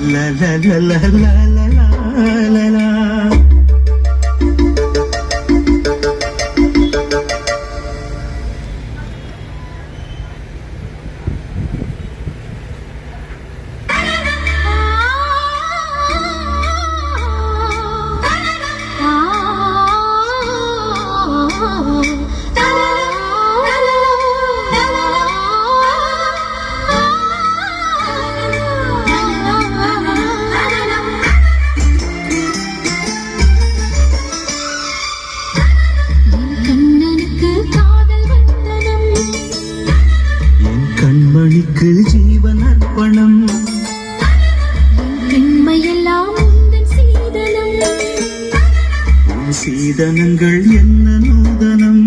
la la la la la la la la. கண்மணிக்கு ஜீவன் அர்ப்பணம் பெண்மையெல்லாம் சீதனம் சீதனங்கள் என்ன நூதனம்